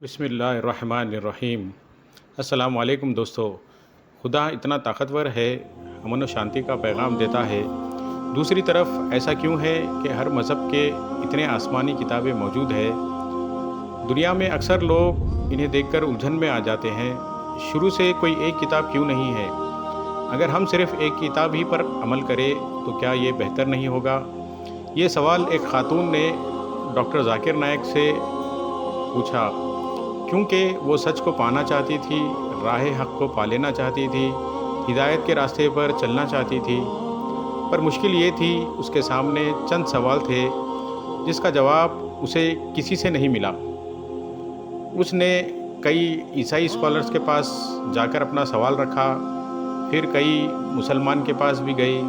بسم اللہ الرحمن الرحیم۔ السلام علیکم دوستو۔ خدا اتنا طاقتور ہے، امن و شانتی کا پیغام دیتا ہے، دوسری طرف ایسا کیوں ہے کہ ہر مذہب کے اتنے آسمانی کتابیں موجود ہے؟ دنیا میں اکثر لوگ انہیں دیکھ کر الجھن میں آ جاتے ہیں، شروع سے کوئی ایک کتاب کیوں نہیں ہے؟ اگر ہم صرف ایک کتاب ہی پر عمل کریں تو کیا یہ بہتر نہیں ہوگا؟ یہ سوال ایک خاتون نے ڈاکٹر ذاکر نائک سے پوچھا، کیونکہ وہ سچ کو پانا چاہتی تھی، راہ حق کو پا لینا چاہتی تھی، ہدایت کے راستے پر چلنا چاہتی تھی، پر مشکل یہ تھی اس کے سامنے چند سوال تھے جس کا جواب اسے کسی سے نہیں ملا۔ اس نے کئی عیسائی اسکالرز کے پاس جا کر اپنا سوال رکھا، پھر کئی مسلمان کے پاس بھی گئی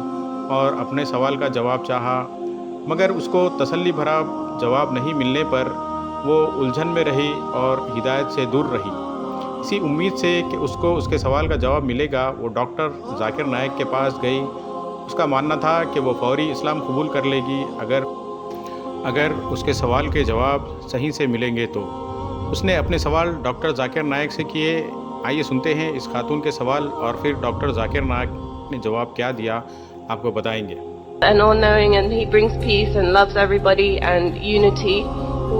اور اپنے سوال کا جواب چاہا، مگر اس کو تسلی بھرا جواب نہیں ملنے پر وہ الجھن میں رہی اور ہدایت سے دور رہی۔ اسی امید سے کہ اس کو اس کے سوال کا جواب ملے گا، وہ ڈاکٹر ذاکر نائک کے پاس گئی۔ اس کا ماننا تھا کہ وہ فوری اسلام قبول کر لے گی اگر اس کے سوال کے جواب صحیح سے ملیں گے تو۔ اس نے اپنے سوال ڈاکٹر ذاکر نائک سے کیے۔ آئیے سنتے ہیں اس خاتون کے سوال اور پھر ڈاکٹر ذاکر نائک نے جواب کیا دیا، آپ کو بتائیں گے۔ And all-knowing, and he brings peace and loves everybody and unity.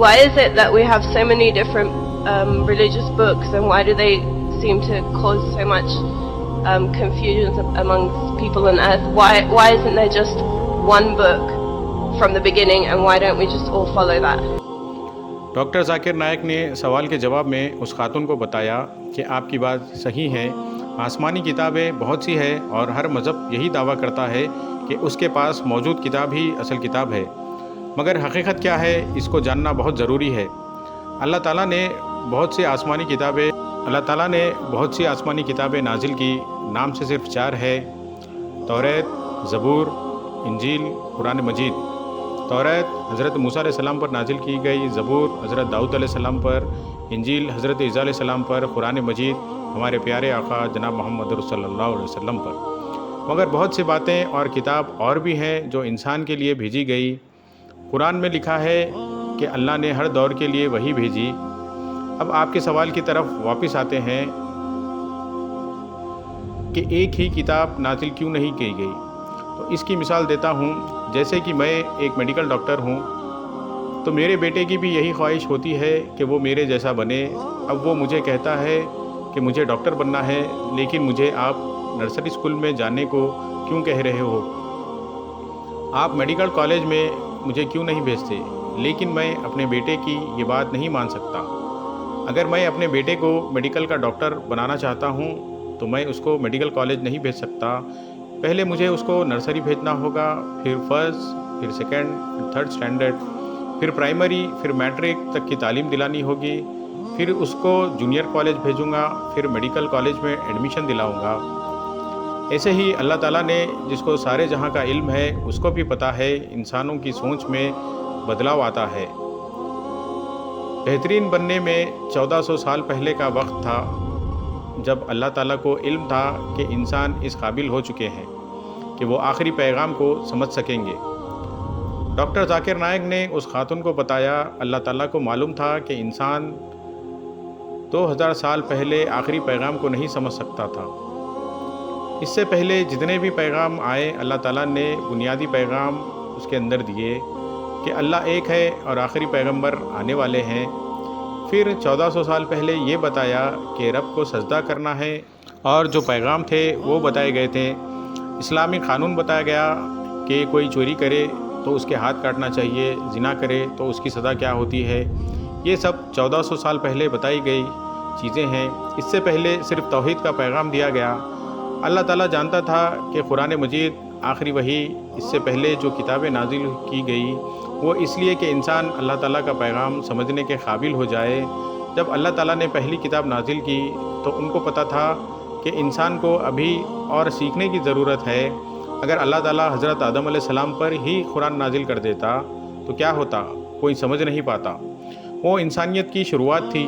Why is it that we have so many different religious books, and why do they seem to cause so much confusion amongst people on earth? Why isn't there just one book from the beginning, and why don't we just all follow that? Doctor Zakir Naik نے سوال کے جواب میں اس خاتون کو بتایا کہ آپ کی بات صحیح ہے، آسمانی کتابیں بہت سی ہیں اور ہر مذہب یہی دعویٰ کرتا ہے کہ اس کے پاس موجود کتاب ہی اصل کتاب ہے، مگر حقیقت کیا ہے اس کو جاننا بہت ضروری ہے۔ اللہ تعالیٰ نے بہت سی آسمانی کتابیں نازل کی، نام سے صرف 4 ہے: توریت، زبور، انجیل، قرآن مجید۔ توریت حضرت موسیٰ علیہ السلام پر نازل کی گئی، زبور حضرت داؤد علیہ السلام پر، انجیل حضرت عیسیٰ علیہ السلام پر، قرآن مجید ہمارے پیارے آقا جناب محمد صلی اللہ علیہ وسلم پر۔ مگر بہت سی باتیں اور کتاب اور بھی ہیں جو انسان کے لیے بھیجی گئی۔ قرآن میں لکھا ہے کہ اللہ نے ہر دور کے لیے وحی بھیجی۔ اب آپ کے سوال کی طرف واپس آتے ہیں کہ ایک ہی کتاب نازل کیوں نہیں کی گئی، تو اس کی مثال دیتا ہوں۔ جیسے کہ میں ایک میڈیکل ڈاکٹر ہوں، تو میرے بیٹے کی بھی یہی خواہش ہوتی ہے کہ وہ میرے جیسا بنے۔ اب وہ مجھے کہتا ہے کہ مجھے ڈاکٹر بننا ہے، لیکن مجھے آپ نرسری اسکول میں جانے کو کیوں کہہ رہے ہو؟ آپ میڈیکل کالج میں مجھے کیوں نہیں بھیجتے؟ لیکن میں اپنے بیٹے کی یہ بات نہیں مان سکتا۔ اگر میں اپنے بیٹے کو میڈیکل کا ڈاکٹر بنانا چاہتا ہوں تو میں اس کو میڈیکل کالج نہیں بھیج سکتا، پہلے مجھے اس کو نرسری بھیجنا ہوگا، پھر فرسٹ، پھر سیکنڈ، پھر تھرڈ اسٹینڈرڈ، پھر پرائمری، پھر میٹرک تک کی تعلیم دلانی ہوگی، پھر اس کو جونیئر کالج بھیجوں گا، پھر میڈیکل کالج میں ایڈمیشن دلاؤں گا۔ ایسے ہی اللہ تعالیٰ نے جس کو سارے جہاں کا علم ہے اس کو بھی پتہ ہے انسانوں کی سوچ میں بدلاؤ آتا ہے۔ بہترین بننے میں 1400 سال پہلے کا وقت تھا جب اللہ تعالیٰ کو علم تھا کہ انسان اس قابل ہو چکے ہیں کہ وہ آخری پیغام کو سمجھ سکیں گے۔ ڈاکٹر ذاکر نائک نے اس خاتون کو بتایا، اللہ تعالیٰ کو معلوم تھا کہ انسان 2000 سال پہلے آخری پیغام کو نہیں سمجھ سکتا تھا۔ اس سے پہلے جتنے بھی پیغام آئے، اللہ تعالیٰ نے بنیادی پیغام اس کے اندر دیے کہ اللہ ایک ہے اور آخری پیغمبر آنے والے ہیں۔ پھر 1400 سال پہلے یہ بتایا کہ رب کو سجدہ کرنا ہے، اور جو پیغام تھے وہ بتائے گئے تھے۔ اسلامی قانون بتایا گیا کہ کوئی چوری کرے تو اس کے ہاتھ کاٹنا چاہیے، زنا کرے تو اس کی سزا کیا ہوتی ہے۔ یہ سب 1400 سال پہلے بتائی گئی چیزیں ہیں۔ اس سے پہلے صرف توحید کا پیغام دیا گیا۔ اللہ تعالیٰ جانتا تھا کہ قرآن مجید آخری وحی، اس سے پہلے جو کتابیں نازل کی گئی وہ اس لیے کہ انسان اللہ تعالیٰ کا پیغام سمجھنے کے قابل ہو جائے۔ جب اللہ تعالیٰ نے پہلی کتاب نازل کی تو ان کو پتہ تھا کہ انسان کو ابھی اور سیکھنے کی ضرورت ہے۔ اگر اللہ تعالیٰ حضرت آدم علیہ السلام پر ہی قرآن نازل کر دیتا تو کیا ہوتا؟ کوئی سمجھ نہیں پاتا۔ وہ انسانیت کی شروعات تھی،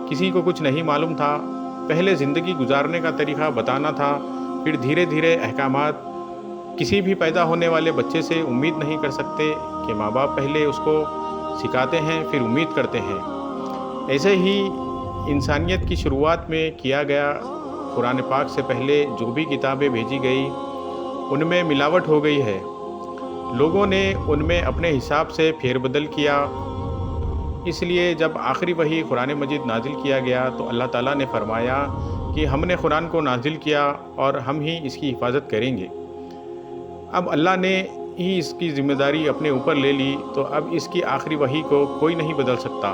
کسی کو کچھ نہیں معلوم تھا۔ پہلے زندگی گزارنے کا طریقہ بتانا تھا، پھر دھیرے دھیرے احکامات۔ کسی بھی پیدا ہونے والے بچے سے امید نہیں کر سکتے کہ ماں باپ پہلے اس کو سکھاتے ہیں پھر امید کرتے ہیں۔ ایسے ہی انسانیت کی شروعات میں کیا گیا، قرآن پاک سے پہلے جو بھی کتابیں بھیجی گئی ان میں ملاوٹ ہو گئی ہے، لوگوں نے ان میں اپنے حساب سے پھیر بدل کیا۔ اس لیے جب آخری وحی قرآن مجید نازل کیا گیا تو اللہ تعالیٰ نے فرمایا کہ ہم نے قرآن کو نازل کیا اور ہم ہی اس کی حفاظت کریں گے۔ اب اللہ نے ہی اس کی ذمہ داری اپنے اوپر لے لی، تو اب اس کی آخری وحی کو کوئی نہیں بدل سکتا،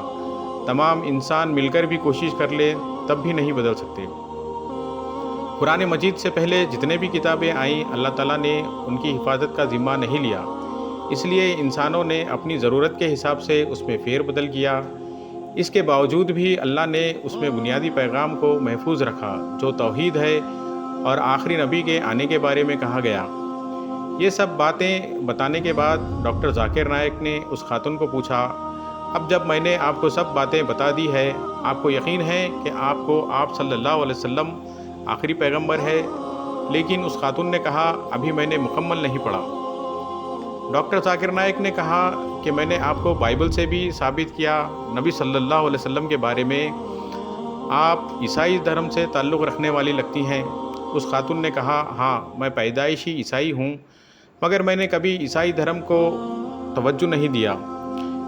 تمام انسان مل کر بھی کوشش کر لیں تب بھی نہیں بدل سکتے۔ قرآن مجید سے پہلے جتنے بھی کتابیں آئیں اللہ تعالیٰ نے ان کی حفاظت کا ذمہ نہیں لیا، اس لیے انسانوں نے اپنی ضرورت کے حساب سے اس میں پھیر بدل کیا۔ اس کے باوجود بھی اللہ نے اس میں بنیادی پیغام کو محفوظ رکھا جو توحید ہے اور آخری نبی کے آنے کے بارے میں کہا گیا۔ یہ سب باتیں بتانے کے بعد ڈاکٹر ذاکر نائک نے اس خاتون کو پوچھا، اب جب میں نے آپ کو سب باتیں بتا دی ہے، آپ کو یقین ہے کہ آپ صلی اللہ علیہ وسلم آخری پیغمبر ہے؟ لیکن اس خاتون نے کہا، ابھی میں نے مکمل نہیں پڑھا۔ ڈاکٹر ذاکر نائک نے کہا کہ میں نے آپ کو بائبل سے بھی ثابت کیا، نبی صلی اللہ علیہ وسلم کے بارے میں۔ آپ عیسائی دھرم سے تعلق رکھنے والی لگتی ہیں۔ اس خاتون نے کہا، ہاں میں پیدائشی عیسائی ہوں، مگر میں نے کبھی عیسائی دھرم کو توجہ نہیں دیا۔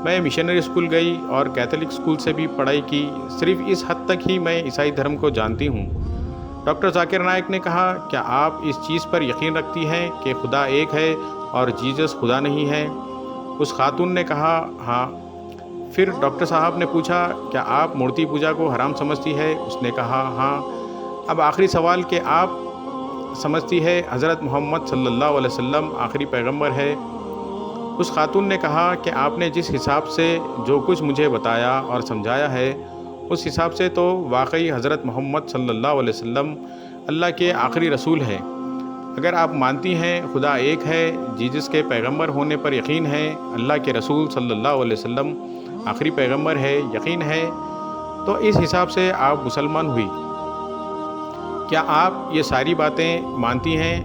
میں مشنری اسکول گئی اور کیتھولک اسکول سے بھی پڑھائی کی، صرف اس حد تک ہی میں عیسائی دھرم کو جانتی ہوں۔ ڈاکٹر ذاکر نائک نے کہا، کیا آپ اس چیز پر یقین رکھتی ہیں کہ خدا ایک ہے اور جیزس خدا نہیں ہے؟ اس خاتون نے کہا، ہاں۔ پھر ڈاکٹر صاحب نے پوچھا، کیا آپ مورتی پوجا کو حرام سمجھتی ہے؟ اس نے کہا، ہاں۔ اب آخری سوال کہ آپ سمجھتی ہے حضرت محمد صلی اللہ علیہ وسلم آخری پیغمبر ہے؟ اس خاتون نے کہا کہ آپ نے جس حساب سے جو کچھ مجھے بتایا اور سمجھایا ہے، اس حساب سے تو واقعی حضرت محمد صلی اللہ علیہ وسلم اللہ کے آخری رسول ہیں۔ اگر آپ مانتی ہیں خدا ایک ہے، جیزس کے پیغمبر ہونے پر یقین ہے، اللہ کے رسول صلی اللہ علیہ وسلم آخری پیغمبر ہے یقین ہے، تو اس حساب سے آپ مسلمان ہوئی۔ کیا آپ یہ ساری باتیں مانتی ہیں؟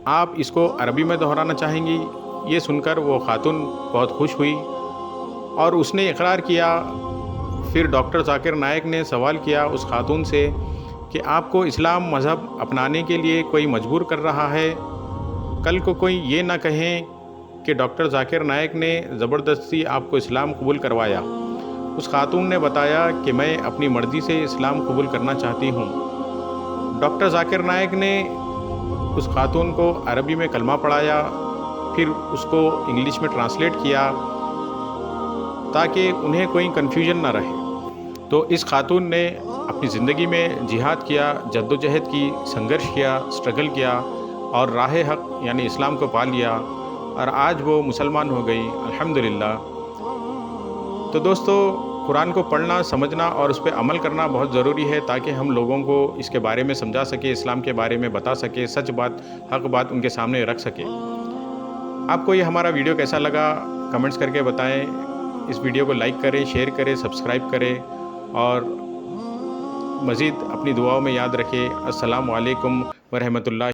آپ اس کو عربی میں دہرانا چاہیں گی؟ یہ سن کر وہ خاتون بہت خوش ہوئی اور اس نے اقرار کیا۔ پھر ڈاکٹر ذاکر نائک نے سوال کیا اس خاتون سے کہ آپ کو اسلام مذہب اپنانے کے لیے کوئی مجبور کر رہا ہے؟ کل کو کوئی یہ نہ کہیں کہ ڈاکٹر ذاکر نائک نے زبردستی آپ کو اسلام قبول کروایا۔ اس خاتون نے بتایا کہ میں اپنی مرضی سے اسلام قبول کرنا چاہتی ہوں۔ ڈاکٹر ذاکر نائک نے اس خاتون کو عربی میں کلمہ پڑھایا، پھر اس کو انگلش میں ٹرانسلیٹ کیا تاکہ انہیں کوئی کنفیوژن نہ رہے۔ تو اس خاتون نے اپنی زندگی میں جہاد کیا، جد و جہد کی، سنگھرش کیا، اسٹرگل کیا اور راہ حق یعنی اسلام کو پا لیا، اور آج وہ مسلمان ہو گئی الحمدللہ۔ تو دوستو، قرآن کو پڑھنا، سمجھنا اور اس پہ عمل کرنا بہت ضروری ہے تاکہ ہم لوگوں کو اس کے بارے میں سمجھا سکے، اسلام کے بارے میں بتا سکے، سچ بات، حق بات ان کے سامنے رکھ سکے۔ آپ کو یہ ہمارا ویڈیو کیسا لگا کمنٹس کر کے بتائیں۔ اس ویڈیو کو لائک کریں، شیئر کریں، سبسکرائب کریں اور مزید اپنی دعاؤں میں یاد رکھیں۔ السلام علیکم ورحمۃ اللہ۔